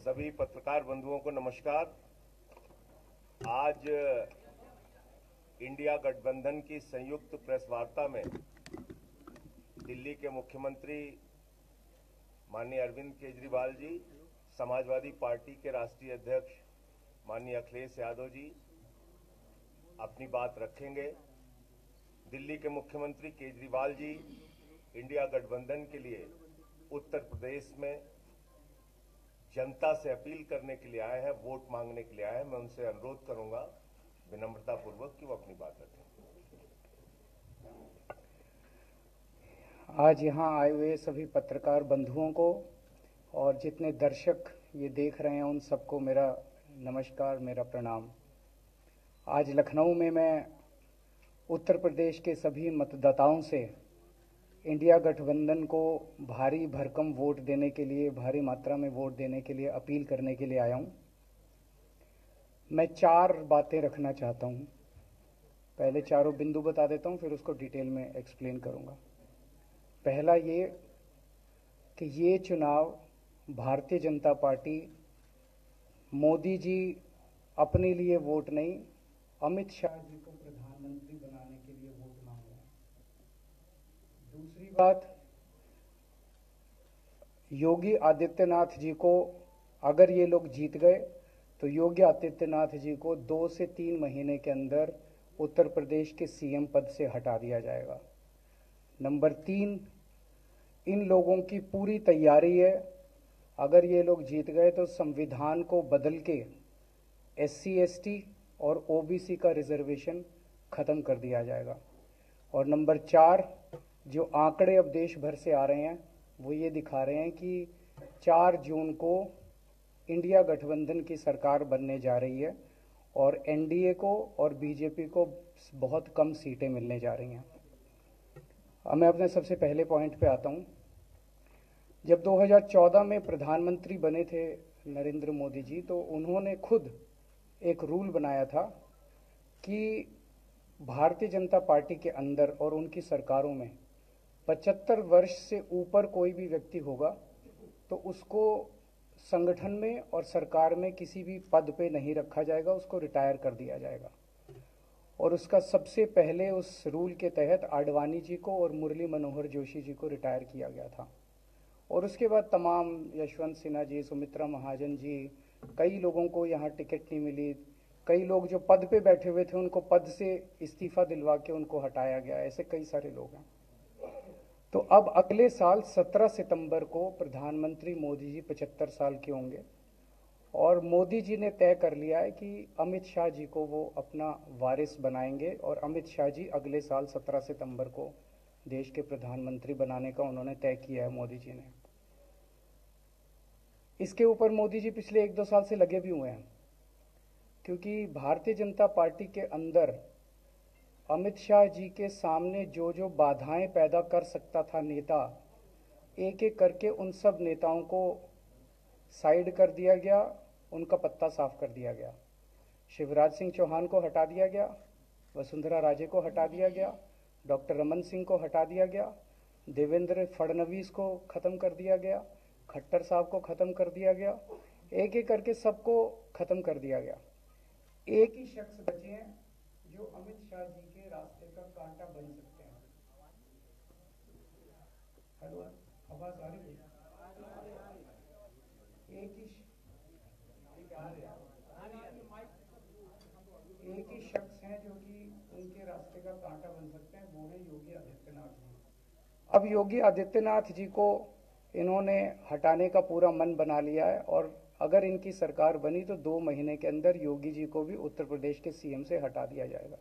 सभी पत्रकार बंधुओं को नमस्कार। आज इंडिया गठबंधन की संयुक्त प्रेस वार्ता में दिल्ली के मुख्यमंत्री माननीय अरविंद केजरीवाल जी, समाजवादी पार्टी के राष्ट्रीय अध्यक्ष माननीय अखिलेश यादव जी अपनी बात रखेंगे। दिल्ली के मुख्यमंत्री केजरीवाल जी इंडिया गठबंधन के लिए उत्तर प्रदेश में जनता से अपील करने के लिए आए हैं, वोट मांगने के लिए आए हैं। मैं उनसे अनुरोध करूंगा विनम्रतापूर्वक कि वो अपनी बात रखें। आज यहाँ आए हुए सभी पत्रकार बंधुओं को और जितने दर्शक ये देख रहे हैं उन सबको मेरा नमस्कार, मेरा प्रणाम। आज लखनऊ में मैं उत्तर प्रदेश के सभी मतदाताओं से इंडिया गठबंधन को भारी भरकम वोट देने के लिए, भारी मात्रा में वोट देने के लिए अपील करने के लिए आया हूँ। मैं 4 बातें रखना चाहता हूँ। पहले चारों बिंदु बता देता हूँ, फिर उसको डिटेल में एक्सप्लेन करूँगा। पहला ये कि ये चुनाव भारतीय जनता पार्टी मोदी जी अपने लिए वोट नहीं, अमित शाह जी को प्रधानमंत्री बनाने के लिए वोट मांग रहे हैं। दूसरी बात, योगी आदित्यनाथ जी को अगर ये लोग जीत गए तो योगी आदित्यनाथ जी को 2 से 3 महीने के अंदर उत्तर प्रदेश के सीएम पद से हटा दिया जाएगा। नंबर 3, इन लोगों की पूरी तैयारी है, अगर ये लोग जीत गए तो संविधान को बदल के SC ST और OBC का रिजर्वेशन खत्म कर दिया जाएगा। और नंबर 4, जो आंकड़े अब देश भर से आ रहे हैं वो ये दिखा रहे हैं कि 4 जून को इंडिया गठबंधन की सरकार बनने जा रही है और NDA को और BJP को बहुत कम सीटें मिलने जा रही हैं। अब मैं अपने सबसे पहले पॉइंट पे आता हूँ। जब 2014 में प्रधानमंत्री बने थे नरेंद्र मोदी जी, तो उन्होंने खुद एक रूल बनाया था कि भारतीय जनता पार्टी के अंदर और उनकी सरकारों में 75 वर्ष से ऊपर कोई भी व्यक्ति होगा तो उसको संगठन में और सरकार में किसी भी पद पे नहीं रखा जाएगा, उसको रिटायर कर दिया जाएगा। और उसका सबसे पहले उस रूल के तहत आडवाणी जी को और मुरली मनोहर जोशी जी को रिटायर किया गया था। और उसके बाद तमाम यशवंत सिन्हा जी, सुमित्रा महाजन जी, कई लोगों को यहाँ टिकट नहीं मिली। कई लोग जो पद पे बैठे हुए थे उनको पद से इस्तीफा दिलवा के उनको हटाया गया। ऐसे कई सारे लोग हैं। तो अब अगले साल 17 सितंबर को प्रधानमंत्री मोदी जी 75 साल के होंगे और मोदी जी ने तय कर लिया है कि अमित शाह जी को वो अपना वारिस बनाएंगे और अमित शाह जी अगले साल 17 सितंबर को देश के प्रधानमंत्री बनाने का उन्होंने तय किया है मोदी जी ने। इसके ऊपर मोदी जी पिछले 1-2 साल से लगे भी हुए हैं, क्योंकि भारतीय जनता पार्टी के अंदर अमित शाह जी के सामने जो जो बाधाएं पैदा कर सकता था नेता, एक एक करके उन सब नेताओं को साइड कर दिया गया, उनका पत्ता साफ कर दिया गया। शिवराज सिंह चौहान को हटा दिया गया, वसुंधरा राजे को हटा दिया गया, डॉक्टर रमन सिंह को हटा दिया गया, देवेंद्र फडणवीस को ख़त्म कर दिया गया, खट्टर साहब को ख़त्म कर दिया गया। एक एक करके सबको ख़त्म कर दिया गया। एक ही शख्स बचे हैं जो अमित शाह जी के रास्ते का कांटा बन सकते हैं। हेलो, आवाज आ रही है? एक ही शख्स हैं जो कि उनके रास्ते का कांटा बन सकते हैं, वो है योगी आदित्यनाथ जी। अब योगी आदित्यनाथ जी को इन्होंने हटाने का पूरा मन बना लिया है और अगर इनकी सरकार बनी तो 2 महीने के अंदर योगी जी को भी उत्तर प्रदेश के सीएम से हटा दिया जाएगा।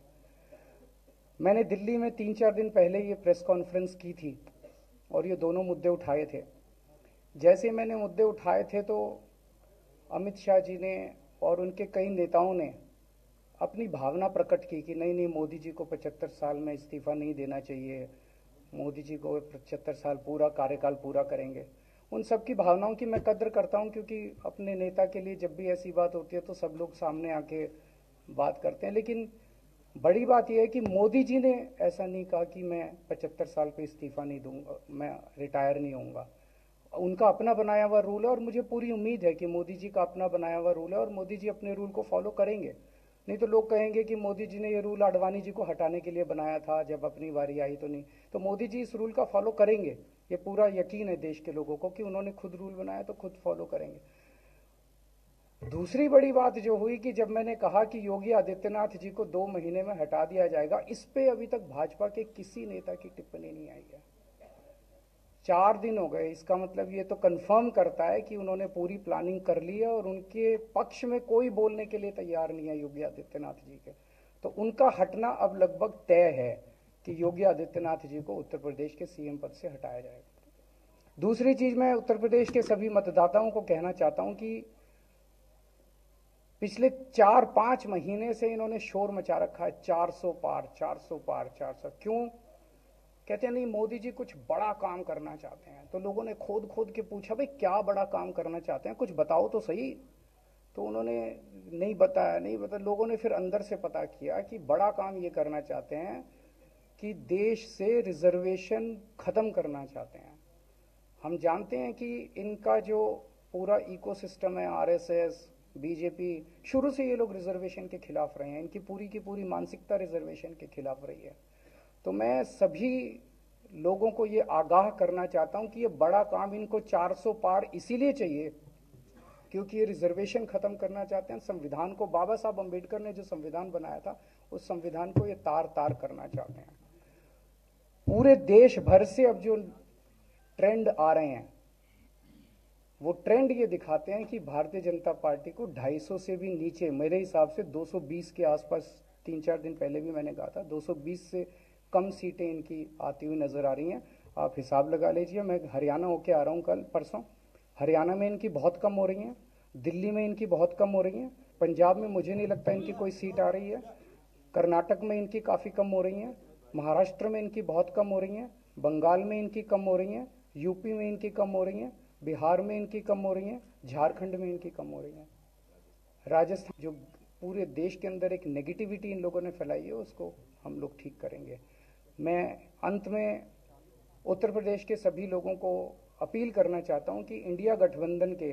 मैंने दिल्ली में 3-4 दिन पहले ये प्रेस कॉन्फ्रेंस की थी और ये दोनों मुद्दे उठाए थे। जैसे मैंने मुद्दे उठाए थे तो अमित शाह जी ने और उनके कई नेताओं ने अपनी भावना प्रकट की कि नहीं नहीं, मोदी जी को 75 साल में इस्तीफा नहीं देना चाहिए, मोदी जी को 75 साल पूरा कार्यकाल पूरा करेंगे। उन सब की भावनाओं की मैं कद्र करता हूं, क्योंकि अपने नेता के लिए जब भी ऐसी बात होती है तो सब लोग सामने आके बात करते हैं। लेकिन बड़ी बात यह है कि मोदी जी ने ऐसा नहीं कहा कि मैं 75 साल पे इस्तीफा नहीं दूंगा, मैं रिटायर नहीं होऊंगा। उनका अपना बनाया हुआ रूल है और मुझे पूरी उम्मीद है कि मोदी जी का अपना बनाया हुआ रूल है और मोदी जी अपने रूल को फॉलो करेंगे। नहीं तो लोग कहेंगे कि मोदी जी ने ये रूल आडवाणी जी को हटाने के लिए बनाया था, जब अपनी बारी आई तो नहीं। तो मोदी जी इस रूल का फॉलो करेंगे, ये पूरा यकीन है देश के लोगों को कि उन्होंने खुद रूल बनाया तो खुद फॉलो करेंगे। दूसरी बड़ी बात जो हुई कि जब मैंने कहा कि योगी आदित्यनाथ जी को 2 महीने में हटा दिया जाएगा, इस पे अभी तक भाजपा के किसी नेता की टिप्पणी नहीं आई है। 4 दिन हो गए, इसका मतलब ये तो कंफर्म करता है कि उन्होंने पूरी प्लानिंग कर ली है और उनके पक्ष में कोई बोलने के लिए तैयार नहीं है योगी आदित्यनाथ जी के। तो उनका हटना अब लगभग तय है कि योगी आदित्यनाथ जी को उत्तर प्रदेश के सीएम पद से हटाया जाएगा। दूसरी चीज, मैं उत्तर प्रदेश के सभी मतदाताओं को कहना चाहता हूं कि पिछले 4-5 महीने से इन्होंने शोर मचा रखा है, 400 पार 400 पार 400। क्यों? कहते हैं नहीं मोदी जी कुछ बड़ा काम करना चाहते हैं। तो लोगों ने खोद खोद के पूछा, भाई क्या बड़ा काम करना चाहते हैं, कुछ बताओ तो सही। तो उन्होंने नहीं बताया। लोगों ने फिर अंदर से पता किया कि बड़ा काम ये करना चाहते हैं कि देश से रिजर्वेशन खत्म करना चाहते हैं। हम जानते हैं कि इनका जो पूरा इकोसिस्टम है, आरएसएस, बीजेपी, शुरू से ये लोग रिजर्वेशन के खिलाफ रहे हैं। इनकी पूरी की पूरी मानसिकता रिजर्वेशन के खिलाफ रही है। तो मैं सभी लोगों को ये आगाह करना चाहता हूं कि ये बड़ा काम इनको 400 पार इसीलिए चाहिए क्योंकि ये रिजर्वेशन खत्म करना चाहते हैं। संविधान को, बाबा साहब अंबेडकर ने जो संविधान बनाया था, उस संविधान को ये तार तार करना चाहते हैं। पूरे देश भर से अब जो ट्रेंड आ रहे हैं, वो ट्रेंड ये दिखाते हैं कि भारतीय जनता पार्टी को 250 से भी नीचे, मेरे हिसाब से 220 के आसपास, 3-4 दिन पहले भी मैंने कहा था, 220 से कम सीटें इनकी आती हुई नजर आ रही हैं। आप हिसाब लगा लीजिए। मैं हरियाणा होके आ रहा हूँ कल परसों, हरियाणा में इनकी बहुत कम हो रही हैं, दिल्ली में इनकी बहुत कम हो रही हैं, पंजाब में मुझे नहीं लगता इनकी कोई सीट आ रही है, कर्नाटक में इनकी काफ़ी कम हो रही हैं, महाराष्ट्र में इनकी बहुत कम हो रही हैं, बंगाल में इनकी कम हो रही हैं, यूपी में इनकी कम हो रही हैं, बिहार में इनकी कम हो रही हैं, झारखंड में इनकी कम हो रही हैं, राजस्थान। जो पूरे देश के अंदर एक नेगेटिविटी इन लोगों ने फैलाई है, उसको हम लोग ठीक करेंगे। मैं अंत में उत्तर प्रदेश के सभी लोगों को अपील करना चाहता हूं कि इंडिया गठबंधन के,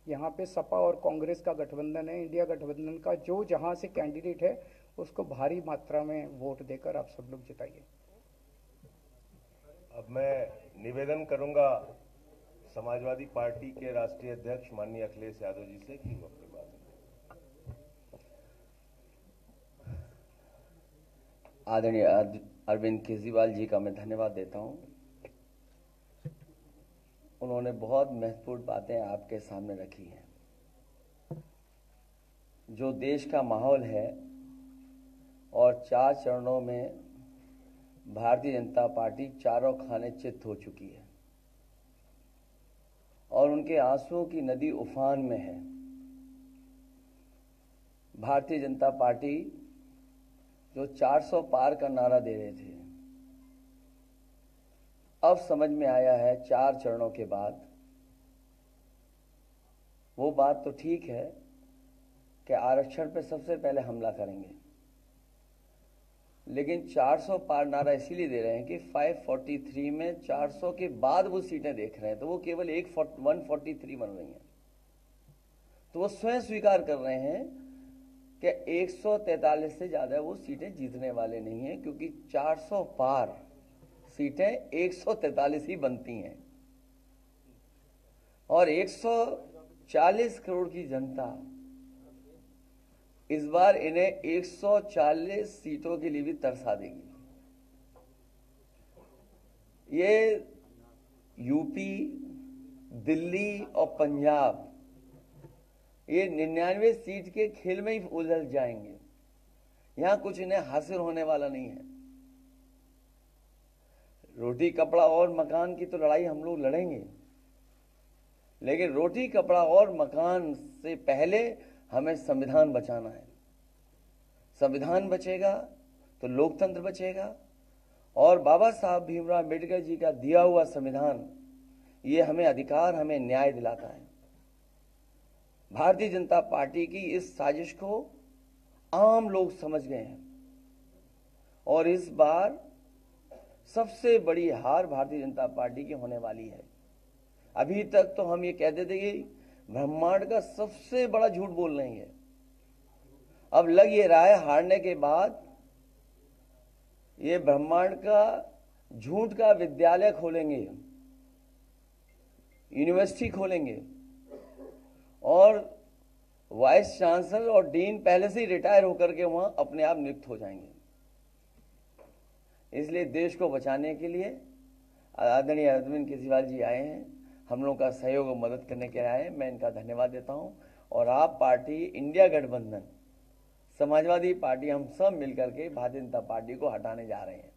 यहाँ पे सपा और कांग्रेस का गठबंधन है, इंडिया गठबंधन का जो जहां से कैंडिडेट है उसको भारी मात्रा में वोट देकर आप सब लोग जिताइए। अब मैं निवेदन करूंगा समाजवादी पार्टी के राष्ट्रीय अध्यक्ष माननीय अखिलेश यादव जी से कि वो अपनी बात। आदरणीय अरविंद केजरीवाल जी का मैं धन्यवाद देता हूं। उन्होंने बहुत महत्वपूर्ण बातें आपके सामने रखी हैं। जो देश का माहौल है और 4 चरणों में भारतीय जनता पार्टी चारों खाने चित्त हो चुकी है और उनके आंसुओं की नदी उफान में है। भारतीय जनता पार्टी जो 400 पार का नारा दे रहे थे, अब समझ में आया है 4 चरणों के बाद, वो बात तो ठीक है कि आरक्षण पे सबसे पहले हमला करेंगे, लेकिन 400 पार नारा इसीलिए दे रहे हैं कि 543 में 400 के बाद वो सीटें देख रहे हैं, तो वो केवल 143 बन रही हैं। तो वो स्वयं स्वीकार कर रहे हैं कि 143 से ज्यादा वो सीटें जीतने वाले नहीं हैं, क्योंकि 400 पार सीटें 143 ही बनती हैं और 140 करोड़ की जनता इस बार इन्हें 140 सीटों के लिए भी तरसा देगी। ये यूपी, दिल्ली और पंजाब ये 99 सीट के खेल में ही उलझ जाएंगे। यहां कुछ इन्हें हासिल होने वाला नहीं है। रोटी कपड़ा और मकान की तो लड़ाई हम लोग लड़ेंगे, लेकिन रोटी कपड़ा और मकान से पहले हमें संविधान बचाना है। संविधान बचेगा तो लोकतंत्र बचेगा और बाबा साहब भीमराव अम्बेडकर जी का दिया हुआ संविधान ये हमें अधिकार, हमें न्याय दिलाता है। भारतीय जनता पार्टी की इस साजिश को आम लोग समझ गए हैं और इस बार सबसे बड़ी हार भारतीय जनता पार्टी की होने वाली है। अभी तक तो हम ये कहते थे कि ब्रह्मांड का सबसे बड़ा झूठ बोल रहे हैं। अब लग ये रहा है हारने के बाद ये ब्रह्मांड का झूठ का विद्यालय खोलेंगे, यूनिवर्सिटी खोलेंगे और वाइस चांसलर और डीन पहले से ही रिटायर होकर के वहां अपने आप नियुक्त हो जाएंगे। इसलिए देश को बचाने के लिए आदरणीय अरविंद केजरीवाल जी आए हैं, हम लोगों का सहयोग और मदद करने के लिए आए हैं। मैं इनका धन्यवाद देता हूं। और आप पार्टी, इंडिया गठबंधन, समाजवादी पार्टी, हम सब मिलकर के भारतीय जनता पार्टी को हटाने जा रहे हैं।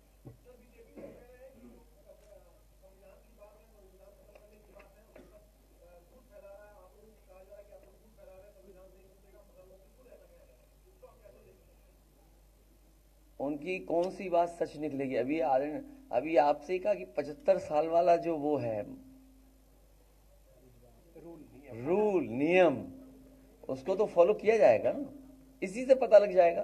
उनकी कौन सी बात सच निकलेगी? अभी आपसे कहा कि 75 साल वाला जो वो है रूल नियम, उसको तो फॉलो किया जाएगा ना, इसी से पता लग जाएगा।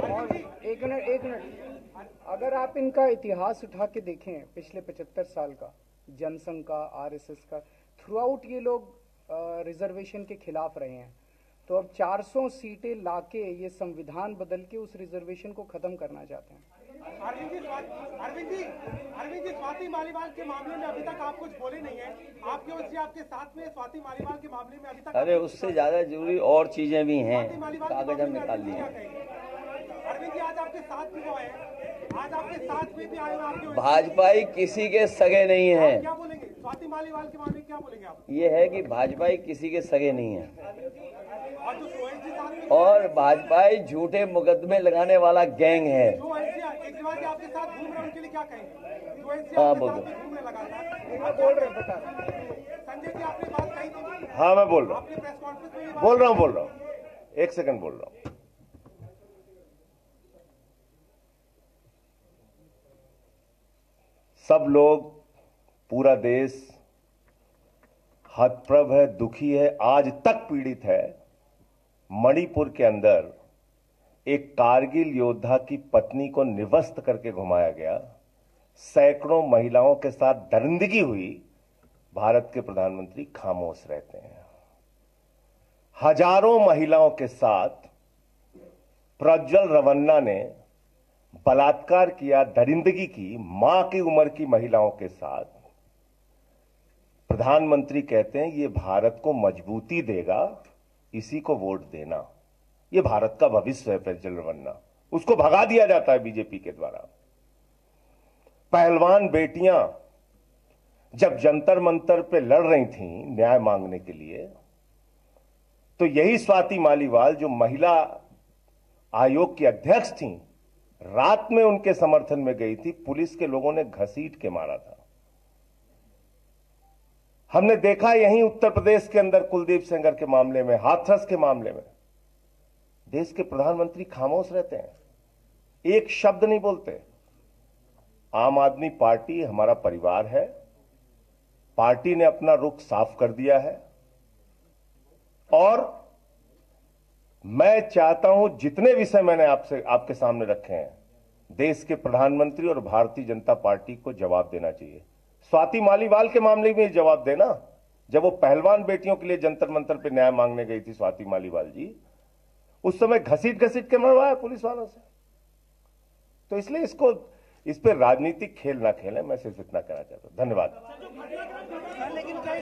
और एक मिनट, अगर आप इनका इतिहास उठा के देखें पिछले 75 साल का, जनसंघ का, आरएसएस का, थ्रू आउट ये लोग रिजर्वेशन के खिलाफ रहे हैं। तो अब 400 सीटें लाके ये संविधान बदल के उस रिजर्वेशन को खत्म करना चाहते हैं। अरविंद जी, स्वाति मालीवाल के मामले में अभी तक आप कुछ बोले नहीं है। आपके साथ में स्वाति मालीवाल के मामले में अभी तक, अरे उससे ज्यादा जरूरी और चीजें भी हैं, कागज हम निकाल लिए। अरविंद जी, आज आपके साथ भी वो आए, आज आपके साथ में भी आए आपके, भाजपाई किसी के सगे नहीं है। क्या बोलेंगे स्वाति मालीवाल के मामले में, क्या बोलेंगे आप? ये है कि भाजपाई किसी के सगे नहीं है और जो सोहेल जी साथ में, और भाजपाई झूठे मुकदमे लगाने वाला गैंग है। केजरीवाल जी आपके साथ घूम रहे हैं, उनके लिए क्या कहेंगे? हाँ बोलो। घूमने लगातार बोल रहे हैं, बता। संजय जी, आपने बात कही थी। हाँ, मैं बोल रहा हूँ, आपने प्रेस कॉन्फ्रेंस में बोल रहा हूँ, एक सेकंड बोल रहा हूँ। सब लोग, पूरा देश हतप्रभ है, दुखी है, आज तक पीड़ित है। मणिपुर के अंदर एक कारगिल योद्धा की पत्नी को निवस्त करके घुमाया गया, सैकड़ों महिलाओं के साथ दरिंदगी हुई, भारत के प्रधानमंत्री खामोश रहते हैं। हजारों महिलाओं के साथ प्रज्वल रवन्ना ने बलात्कार किया, दरिंदगी की, मां की उम्र की महिलाओं के साथ। प्रधानमंत्री कहते हैं ये भारत को मजबूती देगा, इसी को वोट देना। ये भारत का भविष्य है प्रज्वल रवन्ना, उसको भगा दिया जाता है बीजेपी के द्वारा। पहलवान बेटियां जब जंतर मंतर पे लड़ रही थीं न्याय मांगने के लिए, तो यही स्वाति मालीवाल जो महिला आयोग की अध्यक्ष थीं, रात में उनके समर्थन में गई थी, पुलिस के लोगों ने घसीट के मारा था। हमने देखा यहीं उत्तर प्रदेश के अंदर कुलदीप सेंगर के मामले में, हाथरस के मामले में, देश के प्रधानमंत्री खामोश रहते हैं, एक शब्द नहीं बोलते। आम आदमी पार्टी हमारा परिवार है, पार्टी ने अपना रुख साफ कर दिया है और मैं चाहता हूं जितने विषय मैंने आपके सामने रखे हैं, देश के प्रधानमंत्री और भारतीय जनता पार्टी को जवाब देना चाहिए। स्वाति मालीवाल के मामले में जवाब देना, जब वो पहलवान बेटियों के लिए जंतर मंतर पे न्याय मांगने गई थी स्वाति मालीवाल जी, उस समय घसीट के मरवाया पुलिस वालों से। तो इसलिए इस पे राजनीतिक खेल ना खेलें, मैं सिर्फ इतना कहना चाहता हूं। धन्यवाद। लेकिन क्या